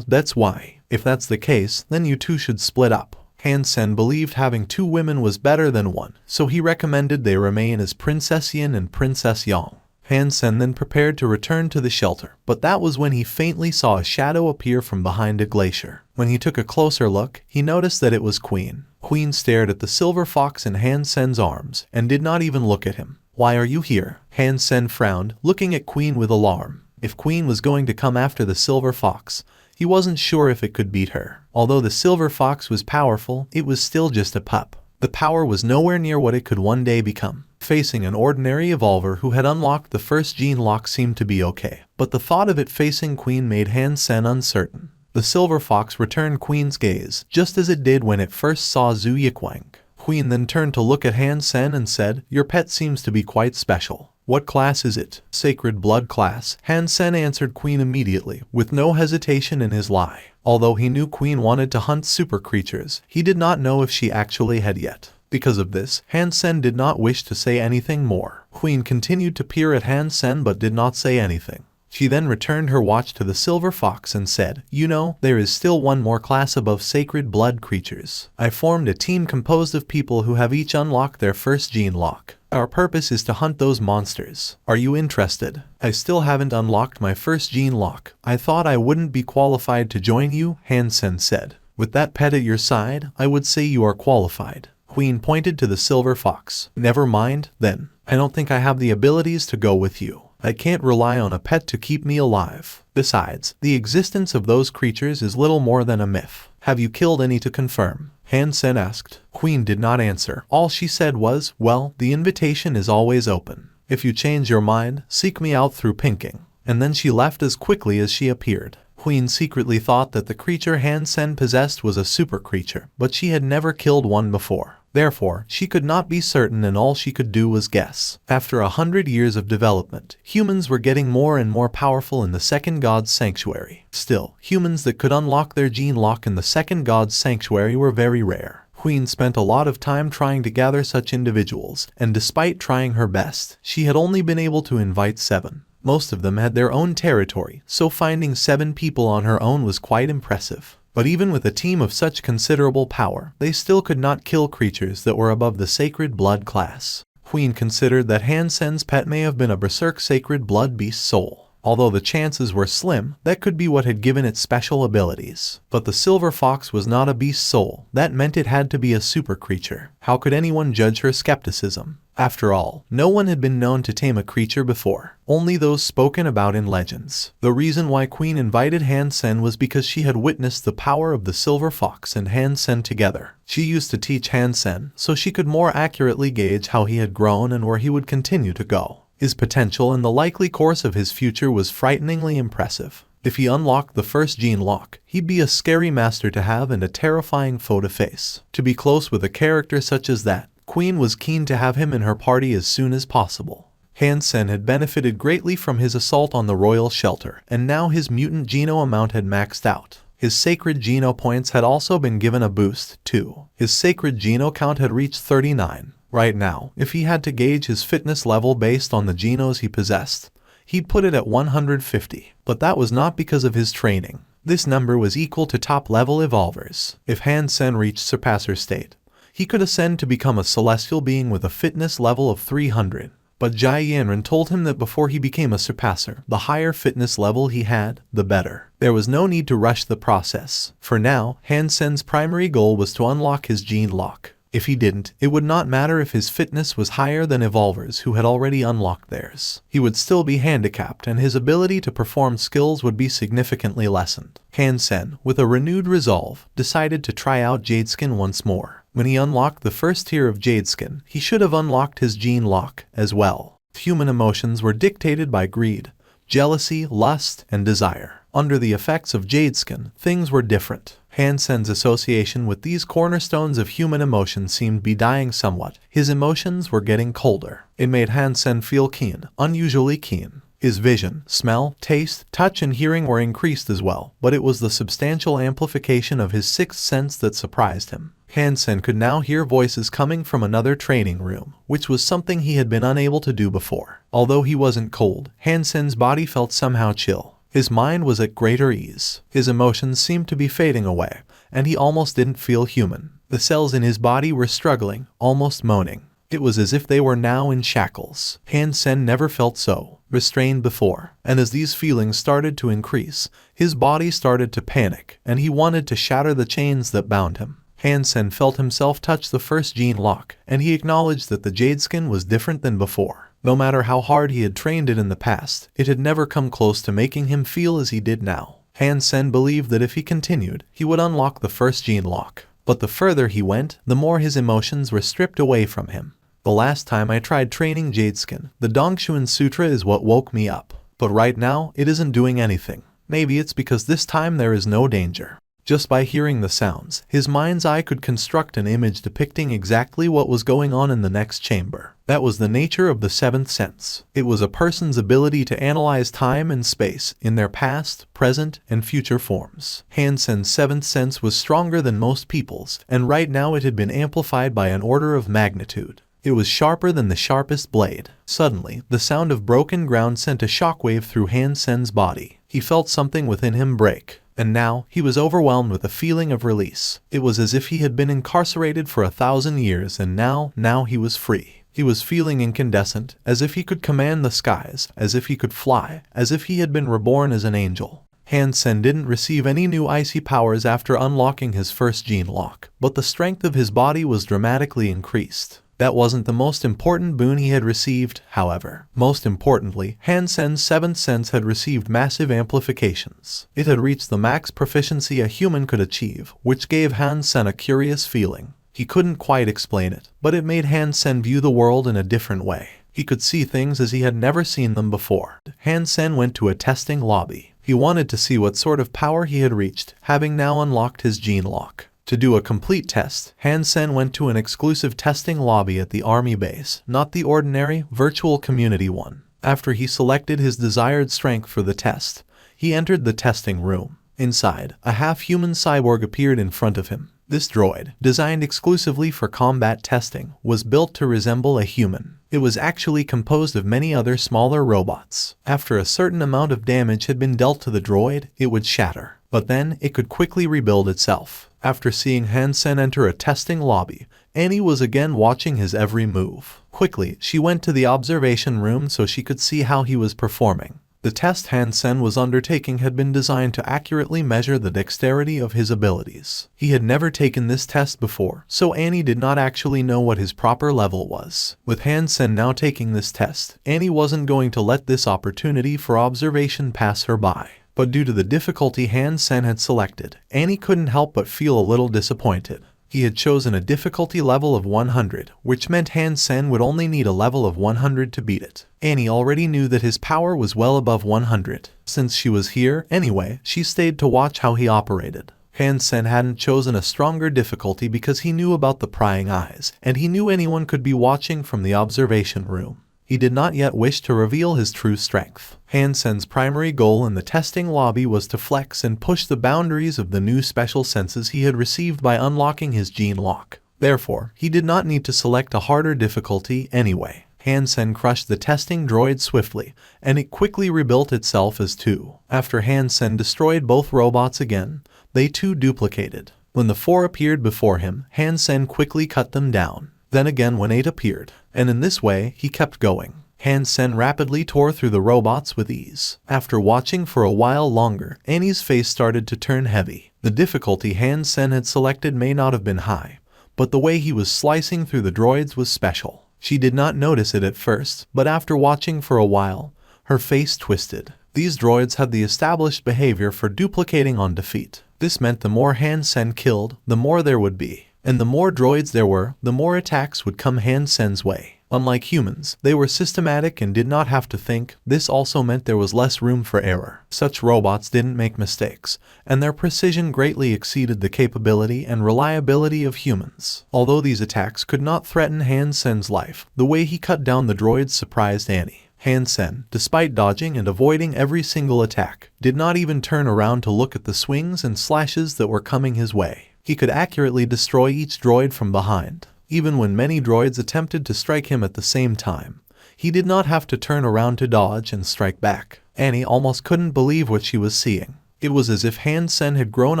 That's why. If that's the case, then you two should split up." Han Sen believed having two women was better than one, so he recommended they remain as Princess Yin and Princess Yang. Han Sen then prepared to return to the shelter, but that was when he faintly saw a shadow appear from behind a glacier. When he took a closer look, he noticed that it was Queen. Queen stared at the silver fox in Han Sen's arms, and did not even look at him. "Why are you here?" Han Sen frowned, looking at Queen with alarm. If Queen was going to come after the silver fox, he wasn't sure if it could beat her. Although the silver fox was powerful, it was still just a pup. The power was nowhere near what it could one day become. Facing an ordinary evolver who had unlocked the first gene lock seemed to be okay, but the thought of it facing Queen made Han Sen uncertain. The silver fox returned Queen's gaze, just as it did when it first saw Zhu Yiquang. Queen then turned to look at Han Sen and said, "Your pet seems to be quite special. What class is it?" "Sacred blood class," Han Sen answered Queen immediately, with no hesitation in his lie. Although he knew Queen wanted to hunt super creatures, he did not know if she actually had yet. Because of this, Han Sen did not wish to say anything more. Queen continued to peer at Han Sen but did not say anything. She then returned her watch to the silver fox and said, "You know, there is still one more class above sacred blood creatures. I formed a team composed of people who have each unlocked their first gene lock. Our purpose is to hunt those monsters. Are you interested?" "I still haven't unlocked my first gene lock. I thought I wouldn't be qualified to join you," Han Sen said. "With that pet at your side, I would say you are qualified." Queen pointed to the silver fox. "Never mind, then. I don't think I have the abilities to go with you. I can't rely on a pet to keep me alive. Besides, the existence of those creatures is little more than a myth. Have you killed any to confirm?" Han Sen asked. Queen did not answer. All she said was, "Well, the invitation is always open. If you change your mind, seek me out through pinking." And then she left as quickly as she appeared. Queen secretly thought that the creature Han Sen possessed was a super creature, but she had never killed one before. Therefore, she could not be certain and all she could do was guess. After 100 years of development, humans were getting more and more powerful in the Second God's Sanctuary. Still, humans that could unlock their gene lock in the Second God's Sanctuary were very rare. Queen spent a lot of time trying to gather such individuals, and despite trying her best, she had only been able to invite 7. Most of them had their own territory, so finding 7 people on her own was quite impressive. But even with a team of such considerable power, they still could not kill creatures that were above the sacred blood class. Queen considered that Han Sen's pet may have been a berserk sacred blood beast soul. Although the chances were slim, that could be what had given it special abilities. But the silver fox was not a beast soul. That meant it had to be a super creature. How could anyone judge her skepticism? After all, no one had been known to tame a creature before, only those spoken about in legends. The reason why Queen invited Han Sen was because she had witnessed the power of the silver fox and Han Sen together. She used to teach Han Sen, so she could more accurately gauge how he had grown and where he would continue to go. His potential and the likely course of his future was frighteningly impressive. If he unlocked the first gene lock, he'd be a scary master to have and a terrifying foe to face. To be close with a character such as that, Queen was keen to have him in her party as soon as possible. Han Sen had benefited greatly from his assault on the royal shelter, and now his mutant geno amount had maxed out. His sacred geno points had also been given a boost, too. His sacred geno count had reached 39. Right now, if he had to gauge his fitness level based on the genos he possessed, he'd put it at 150, but that was not because of his training. This number was equal to top-level evolvers. If Han Sen reached Surpasser state, he could ascend to become a celestial being with a fitness level of 300. But Jai Yanran told him that before he became a Surpasser, the higher fitness level he had, the better. There was no need to rush the process. For now, Han Sen's primary goal was to unlock his gene lock. If he didn't, it would not matter if his fitness was higher than evolvers who had already unlocked theirs. He would still be handicapped and his ability to perform skills would be significantly lessened. Han Sen, with a renewed resolve, decided to try out Jadeskin once more. When he unlocked the first tier of Jadeskin, he should have unlocked his gene lock as well. Human emotions were dictated by greed, jealousy, lust, and desire. Under the effects of Jadeskin, things were different. Han Sen's association with these cornerstones of human emotion seemed to be dying somewhat. His emotions were getting colder. It made Han Sen feel keen, unusually keen. His vision, smell, taste, touch, and hearing were increased as well, but it was the substantial amplification of his sixth sense that surprised him. Han Sen could now hear voices coming from another training room, which was something he had been unable to do before. Although he wasn't cold, Han Sen's body felt somehow chill. His mind was at greater ease. His emotions seemed to be fading away, and he almost didn't feel human. The cells in his body were struggling, almost moaning. It was as if they were now in shackles. Han Sen never felt so restrained before, and as these feelings started to increase, his body started to panic, and he wanted to shatter the chains that bound him. Han Sen felt himself touch the first gene lock, and he acknowledged that the Jadeskin was different than before. No matter how hard he had trained it in the past, it had never come close to making him feel as he did now. Han Sen believed that if he continued, he would unlock the first gene lock. But the further he went, the more his emotions were stripped away from him. The last time I tried training Jadeskin, the Dongshuan Sutra is what woke me up. But right now, it isn't doing anything. Maybe it's because this time there is no danger. Just by hearing the sounds, his mind's eye could construct an image depicting exactly what was going on in the next chamber. That was the nature of the seventh sense. It was a person's ability to analyze time and space in their past, present, and future forms. Han Sen's seventh sense was stronger than most people's, and right now it had been amplified by an order of magnitude. It was sharper than the sharpest blade. Suddenly, the sound of broken ground sent a shockwave through Han Sen's body. He felt something within him break. And now, he was overwhelmed with a feeling of release. It was as if he had been incarcerated for 1,000 years and now he was free. He was feeling incandescent, as if he could command the skies, as if he could fly, as if he had been reborn as an angel. Han Sen didn't receive any new icy powers after unlocking his first gene lock, but the strength of his body was dramatically increased. That wasn't the most important boon he had received, however. Most importantly, Han Sen's seventh sense had received massive amplifications. It had reached the max proficiency a human could achieve, which gave Han Sen a curious feeling. He couldn't quite explain it, but it made Han Sen view the world in a different way. He could see things as he had never seen them before. Han Sen went to a testing lobby. He wanted to see what sort of power he had reached, having now unlocked his gene lock. To do a complete test, Han Sen went to an exclusive testing lobby at the army base, not the ordinary, virtual community one. After he selected his desired strength for the test, he entered the testing room. Inside, a half-human cyborg appeared in front of him. This droid, designed exclusively for combat testing, was built to resemble a human. It was actually composed of many other smaller robots. After a certain amount of damage had been dealt to the droid, it would shatter. But then, it could quickly rebuild itself. After seeing Han Sen enter a testing lobby, Annie was again watching his every move. Quickly, she went to the observation room so she could see how he was performing. The test Han Sen was undertaking had been designed to accurately measure the dexterity of his abilities. He had never taken this test before, so Annie did not actually know what his proper level was. With Han Sen now taking this test, Annie wasn't going to let this opportunity for observation pass her by. But due to the difficulty Han Sen had selected, Annie couldn't help but feel a little disappointed. He had chosen a difficulty level of 100, which meant Han Sen would only need a level of 100 to beat it. Annie already knew that his power was well above 100. Since she was here, anyway, she stayed to watch how he operated. Han Sen hadn't chosen a stronger difficulty because he knew about the prying eyes, and he knew anyone could be watching from the observation room. He did not yet wish to reveal his true strength. Han Sen's primary goal in the testing lobby was to flex and push the boundaries of the new special senses he had received by unlocking his gene lock. Therefore, he did not need to select a harder difficulty anyway. Han Sen crushed the testing droid swiftly, and it quickly rebuilt itself as two. After Han Sen destroyed both robots again, they too duplicated. When the 4 appeared before him, Han Sen quickly cut them down. Then again when 8 appeared, and in this way he kept going. Han Sen rapidly tore through the robots with ease. After watching for a while longer, Annie's face started to turn heavy. The difficulty Han Sen had selected may not have been high, but the way he was slicing through the droids was special. She did not notice it at first, but after watching for a while, her face twisted. These droids had the established behavior for duplicating on defeat. This meant the more Han Sen killed, the more there would be. And the more droids there were, the more attacks would come Han Sen's way. Unlike humans, they were systematic and did not have to think. This also meant there was less room for error. Such robots didn't make mistakes, and their precision greatly exceeded the capability and reliability of humans. Although these attacks could not threaten Han Sen's life, the way he cut down the droids surprised Annie. Han Sen, despite dodging and avoiding every single attack, did not even turn around to look at the swings and slashes that were coming his way. He could accurately destroy each droid from behind. Even when many droids attempted to strike him at the same time, he did not have to turn around to dodge and strike back. Annie almost couldn't believe what she was seeing. It was as if Han Sen had grown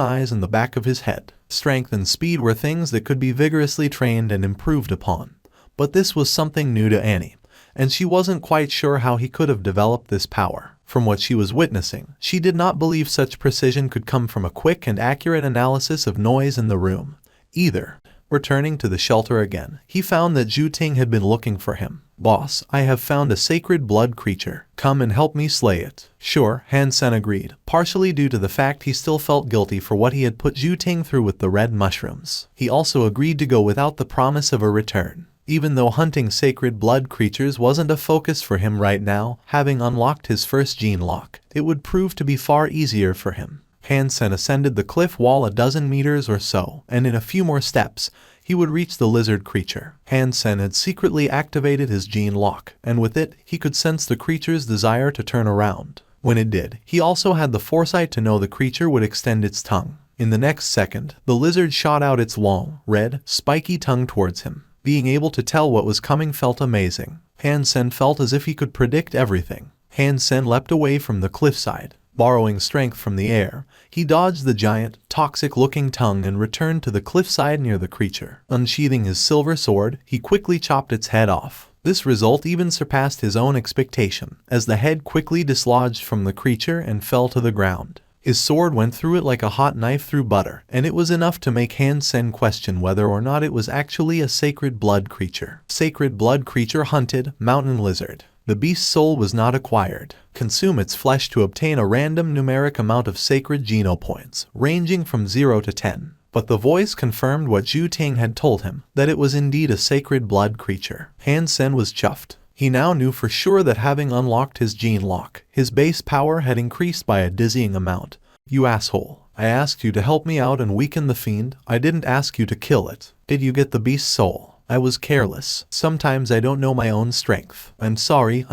eyes in the back of his head. Strength and speed were things that could be vigorously trained and improved upon. But this was something new to Annie, and she wasn't quite sure how he could have developed this power. From what she was witnessing, she did not believe such precision could come from a quick and accurate analysis of noise in the room, either. Returning to the shelter again, he found that Zhu Ting had been looking for him. "Boss, I have found a sacred blood creature. Come and help me slay it." Sure, Han Sen agreed, partially due to the fact he still felt guilty for what he had put Zhu Ting through with the red mushrooms. He also agreed to go without the promise of a return. Even though hunting sacred blood creatures wasn't a focus for him right now, having unlocked his first gene lock, it would prove to be far easier for him. Han Sen ascended the cliff wall a dozen meters or so, and in a few more steps, he would reach the lizard creature. Han Sen had secretly activated his gene lock, and with it, he could sense the creature's desire to turn around. When it did, he also had the foresight to know the creature would extend its tongue. In the next second, the lizard shot out its long, red, spiky tongue towards him. Being able to tell what was coming felt amazing. Han Sen felt as if he could predict everything. Han Sen leapt away from the cliffside. Borrowing strength from the air, he dodged the giant, toxic-looking tongue and returned to the cliffside near the creature. Unsheathing his silver sword, he quickly chopped its head off. This result even surpassed his own expectation, as the head quickly dislodged from the creature and fell to the ground. His sword went through it like a hot knife through butter, and it was enough to make Han Sen question whether or not it was actually a sacred blood creature. Sacred blood creature hunted, mountain lizard. The beast's soul was not acquired. Consume its flesh to obtain a random numeric amount of sacred geno points, ranging from 0 to 10. But the voice confirmed what Zhu Ting had told him, that it was indeed a sacred blood creature. Han Sen was chuffed. He now knew for sure that having unlocked his gene lock, his base power had increased by a dizzying amount. "You asshole. I asked you to help me out and weaken the fiend. I didn't ask you to kill it. Did you get the beast's soul? I was careless. Sometimes I don't know my own strength. I'm sorry.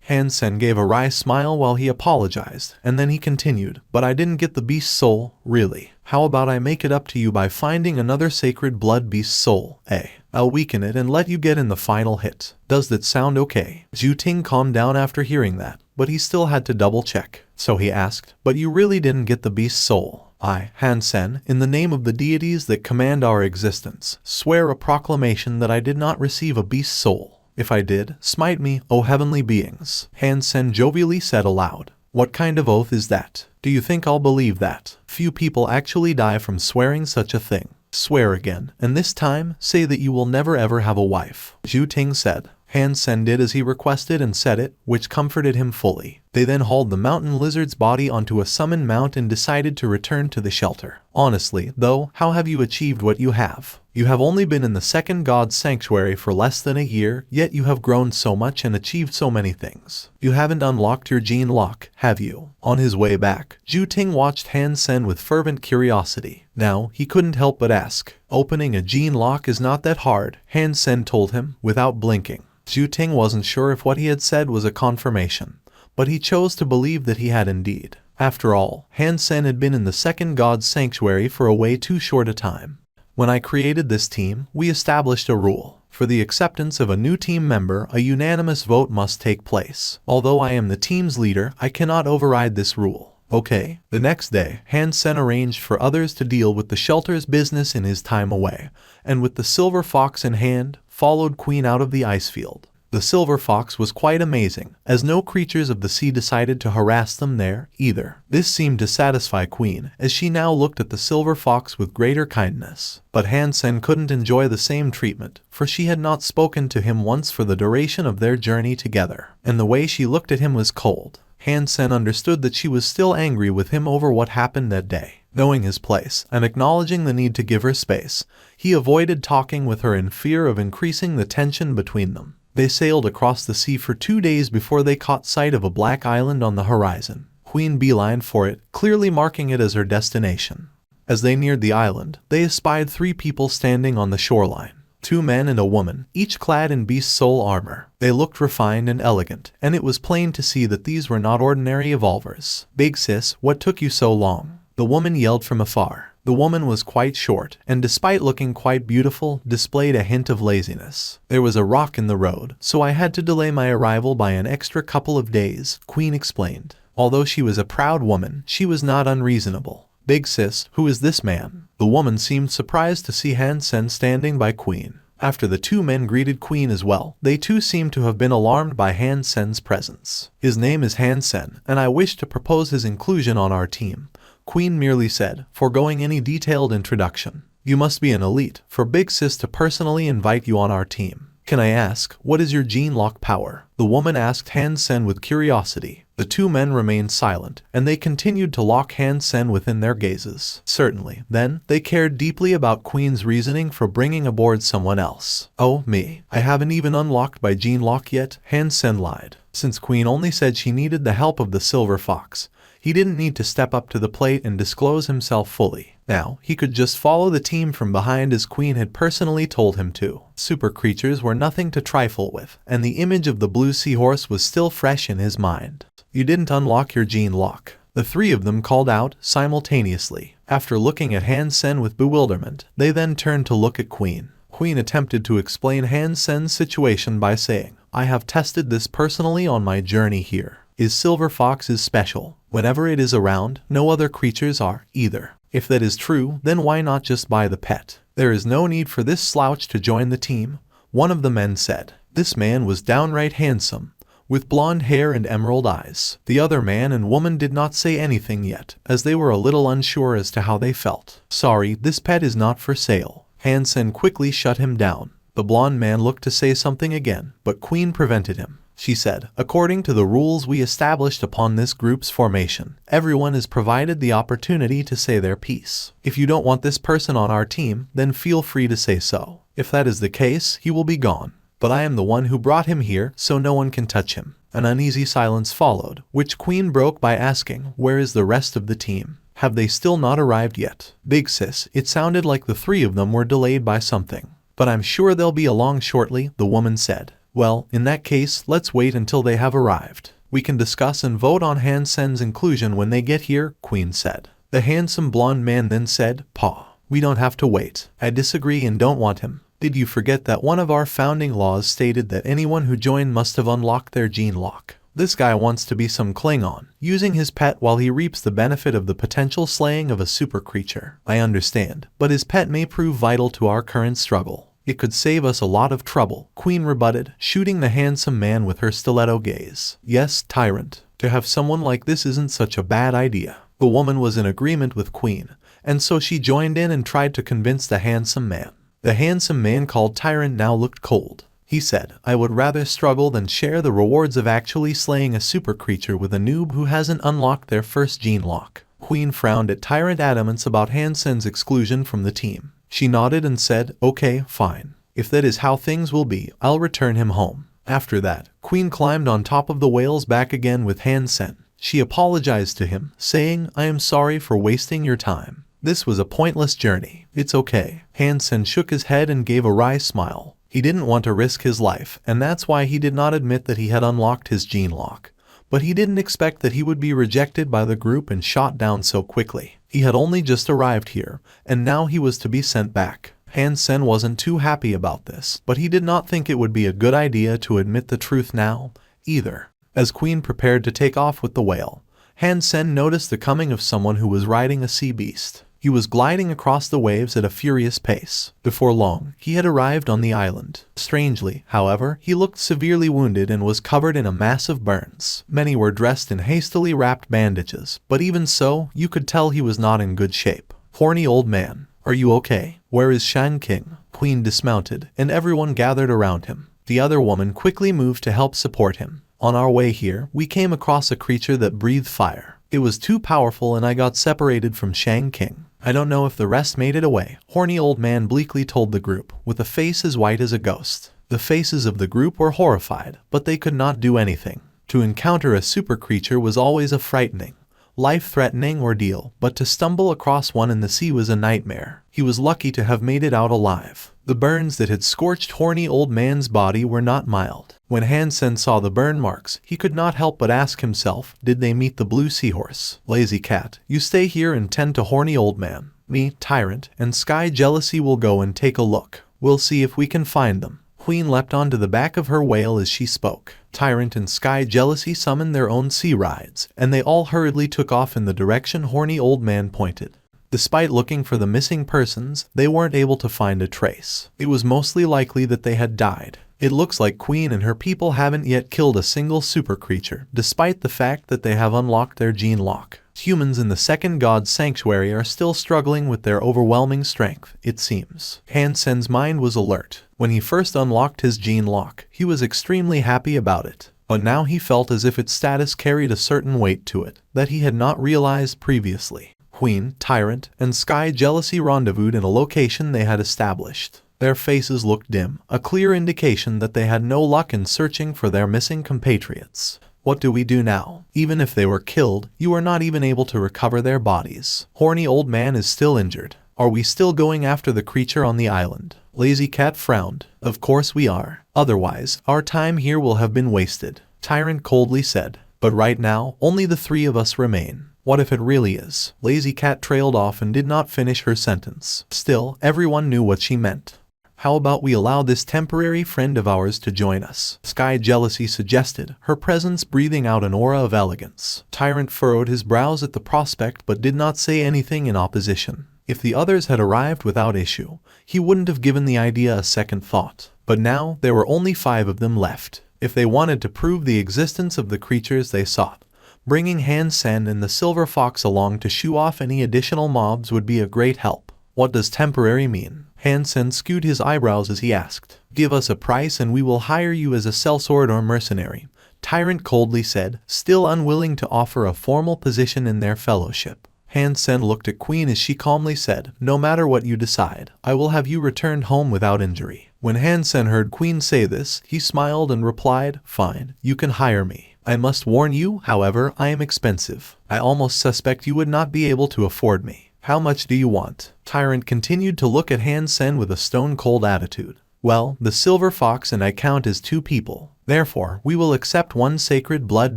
Han Sen gave a wry smile while he apologized, and then he continued, "But I didn't get the beast's soul, really. How about I make it up to you by finding another sacred blood beast's soul, eh? I'll weaken it and let you get in the final hit. Does that sound okay?" Zhu Ting calmed down after hearing that, but he still had to double check. So he asked, "But you really didn't get the beast's soul?" "I, Han Sen, in the name of the deities that command our existence, swear a proclamation that I did not receive a beast's soul. If I did, smite me, O heavenly beings," Han Sen jovially said aloud. "What kind of oath is that? Do you think I'll believe that? Few people actually die from swearing such a thing. Swear again, and this time, say that you will never ever have a wife," Zhu Ting said. Han Sen did as he requested and said it, which comforted him fully. They then hauled the mountain lizard's body onto a summon mount and decided to return to the shelter. Honestly, though, how have you achieved what you have? You have only been in the second god's sanctuary for less than a year, yet you have grown so much and achieved so many things. You haven't unlocked your gene lock, have you? On his way back, Zhu Ting watched Han Sen with fervent curiosity. Now, he couldn't help but ask. "Opening a gene lock is not that hard," Han Sen told him, without blinking. Zhu Ting wasn't sure if what he had said was a confirmation, but he chose to believe that he had indeed. After all, Han Sen had been in the second god's sanctuary for a way too short a time. When I created this team, we established a rule. For the acceptance of a new team member, a unanimous vote must take place. Although I am the team's leader, I cannot override this rule. Okay. The next day, Han Sen arranged for others to deal with the shelter's business in his time away, and with the silver fox in hand, followed Queen out of the ice field. The silver fox was quite amazing, as no creatures of the sea decided to harass them there, either. This seemed to satisfy Queen, as she now looked at the silver fox with greater kindness. But Han Sen couldn't enjoy the same treatment, for she had not spoken to him once for the duration of their journey together, and the way she looked at him was cold. Han Sen understood that she was still angry with him over what happened that day. Knowing his place, and acknowledging the need to give her space, he avoided talking with her in fear of increasing the tension between them. They sailed across the sea for 2 days before they caught sight of a black island on the horizon. Queen beelined for it, clearly marking it as her destination. As they neared the island, they espied 3 people standing on the shoreline. 2 men and a woman, each clad in beast soul armor. They looked refined and elegant, and it was plain to see that these were not ordinary evolvers. "Big sis, what took you so long?" the woman yelled from afar. The woman was quite short, and despite looking quite beautiful, displayed a hint of laziness. "There was a rock in the road, so I had to delay my arrival by an extra couple of days," Queen explained. Although she was a proud woman, she was not unreasonable. "Big sis, who is this man?" The woman seemed surprised to see Han Sen standing by Queen. After the 2 men greeted Queen as well, they too seemed to have been alarmed by Han Sen's presence. "His name is Han Sen, and I wish to propose his inclusion on our team," Queen merely said, foregoing any detailed introduction. "You must be an elite for Big Sis to personally invite you on our team. Can I ask, what is your gene lock power?" the woman asked Han Sen with curiosity. The 2 men remained silent, and they continued to lock Han Sen within their gazes. Certainly, then, they cared deeply about Queen's reasoning for bringing aboard someone else. "Oh, me. I haven't even unlocked my gene lock yet," Han Sen lied. Since Queen only said she needed the help of the silver fox, he didn't need to step up to the plate and disclose himself fully. Now, he could just follow the team from behind as Queen had personally told him to. Super creatures were nothing to trifle with, and the image of the blue seahorse was still fresh in his mind. "You didn't unlock your gene lock," the 3 of them called out simultaneously. After looking at Han Sen with bewilderment, they then turned to look at Queen. Queen attempted to explain Han Sen's situation by saying, "I have tested this personally on my journey here. His silver fox is special. Whenever it is around, no other creatures are, either. If that is true, then why not just buy the pet? There is no need for this slouch to join the team," one of the men said. This man was downright handsome, with blonde hair and emerald eyes. The other man and woman did not say anything yet, as they were a little unsure as to how they felt. "Sorry, this pet is not for sale." Han Sen quickly shut him down. The blonde man looked to say something again, but Queen prevented him. She said, "According to the rules we established upon this group's formation, everyone is provided the opportunity to say their piece. If you don't want this person on our team, then feel free to say so. If that is the case, he will be gone. But I am the one who brought him here, so no one can touch him." An uneasy silence followed, which Queen broke by asking, "Where is the rest of the team? Have they still not arrived yet?" "Big sis, it sounded like the 3 of them were delayed by something. But I'm sure they'll be along shortly," the woman said. "Well, in that case, let's wait until they have arrived. We can discuss and vote on Han Sen's inclusion when they get here," Queen said. The handsome blonde man then said, "Pa, we don't have to wait. I disagree and don't want him. Did you forget that one of our founding laws stated that anyone who joined must have unlocked their gene lock? This guy wants to be some Klingon, using his pet while he reaps the benefit of the potential slaying of a super creature. I understand, but his pet may prove vital to our current struggle. It could save us a lot of trouble," Queen rebutted, shooting the handsome man with her stiletto gaze. "Yes, tyrant. To have someone like this isn't such a bad idea." The woman was in agreement with Queen, and so she joined in and tried to convince the handsome man. The handsome man called Tyrant now looked cold. He said, "I would rather struggle than share the rewards of actually slaying a super creature with a noob who hasn't unlocked their first gene lock." Queen frowned at Tyrant adamance about Han Sen's exclusion from the team. She nodded and said, "Okay, fine. If that is how things will be, I'll return him home." After that, Queen climbed on top of the whale's back again with Han Sen. She apologized to him, saying, "I am sorry for wasting your time. This was a pointless journey." "It's okay." Han Sen shook his head and gave a wry smile. He didn't want to risk his life, and that's why he did not admit that he had unlocked his gene lock. But he didn't expect that he would be rejected by the group and shot down so quickly. He had only just arrived here, and now he was to be sent back. Han Sen wasn't too happy about this, but he did not think it would be a good idea to admit the truth now, either. As Queen prepared to take off with the whale, Han Sen noticed the coming of someone who was riding a sea beast. He was gliding across the waves at a furious pace. Before long, he had arrived on the island. Strangely, however, he looked severely wounded and was covered in a mass of burns. Many were dressed in hastily wrapped bandages, but even so, you could tell he was not in good shape. "Horny old man, are you okay? Where is Shang King?" Queen dismounted, and everyone gathered around him. The other woman quickly moved to help support him. "On our way here, we came across a creature that breathed fire. It was too powerful and I got separated from Shang King. I don't know if the rest made it away," horny old man bleakly told the group, with a face as white as a ghost. The faces of the group were horrified, but they could not do anything. To encounter a super creature was always a frightening, life-threatening ordeal, but to stumble across one in the sea was a nightmare. He was lucky to have made it out alive. The burns that had scorched horny old man's body were not mild. When Han Sen saw the burn marks, he could not help but ask himself, did they meet the blue seahorse? "Lazy cat, you stay here and tend to horny old man. Me, Tyrant, and Sky Jealousy will go and take a look. We'll see if we can find them." Queen leapt onto the back of her whale as she spoke. Tyrant and Sky Jealousy summoned their own sea rides, and they all hurriedly took off in the direction horny old man pointed. Despite looking for the missing persons, they weren't able to find a trace. It was mostly likely that they had died. It looks like Queen and her people haven't yet killed a single super creature, despite the fact that they have unlocked their gene lock. Humans in the second god's sanctuary are still struggling with their overwhelming strength, it seems. Han Sen's mind was alert. When he first unlocked his gene lock, he was extremely happy about it. But now he felt as if its status carried a certain weight to it, that he had not realized previously. Queen, Tyrant, and Sky Jealousy rendezvoused in a location they had established. Their faces looked dim, a clear indication that they had no luck in searching for their missing compatriots. "What do we do now? Even if they were killed, you are not even able to recover their bodies. Horny old man is still injured. Are we still going after the creature on the island?" Lazy cat frowned. "Of course we are. Otherwise, our time here will have been wasted," Tyrant coldly said. "But right now, only the three of us remain. What if it really is?" Lazy cat trailed off and did not finish her sentence. Still, everyone knew what she meant. "How about we allow this temporary friend of ours to join us?" Sky Jealousy suggested, her presence breathing out an aura of elegance. Tyrant furrowed his brows at the prospect but did not say anything in opposition. If the others had arrived without issue, he wouldn't have given the idea a second thought. But now, there were only 5 of them left. If they wanted to prove the existence of the creatures they sought, bringing Han Sen and the Silver Fox along to shoo off any additional mobs would be a great help. "What does temporary mean?" Han Sen skewed his eyebrows as he asked. "Give us a price and we will hire you as a sellsword or mercenary," Tyrant coldly said, still unwilling to offer a formal position in their fellowship. Han Sen looked at Queen as she calmly said, "No matter what you decide, I will have you returned home without injury." When Han Sen heard Queen say this, he smiled and replied, "Fine, you can hire me. I must warn you, however, I am expensive. I almost suspect you would not be able to afford me. How much do you want?" Tyrant continued to look at Han Sen with a stone-cold attitude. "Well, the Silver Fox and I count as 2 people. Therefore, we will accept 1 sacred blood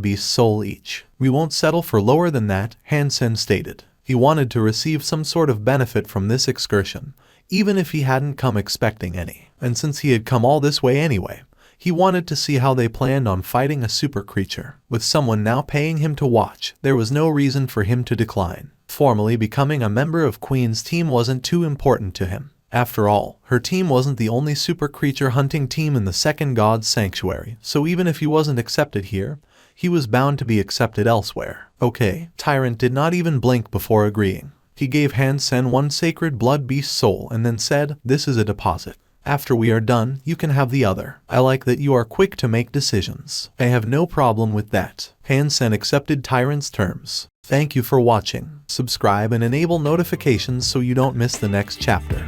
beast soul each. We won't settle for lower than that," Han Sen stated. He wanted to receive some sort of benefit from this excursion, even if he hadn't come expecting any. And since he had come all this way anyway, he wanted to see how they planned on fighting a super creature. With someone now paying him to watch, there was no reason for him to decline. Formally becoming a member of Queen's team wasn't too important to him. After all, her team wasn't the only super creature hunting team in the second god's sanctuary, so even if he wasn't accepted here, he was bound to be accepted elsewhere. "Okay." Tyrant did not even blink before agreeing. He gave Han Sen 1 sacred blood beast soul and then said, "This is a deposit. After we are done, you can have the other. I like that you are quick to make decisions." "I have no problem with that." Han Sen accepted Tyrant's terms. Thank you for watching. Subscribe and enable notifications so you don't miss the next chapter.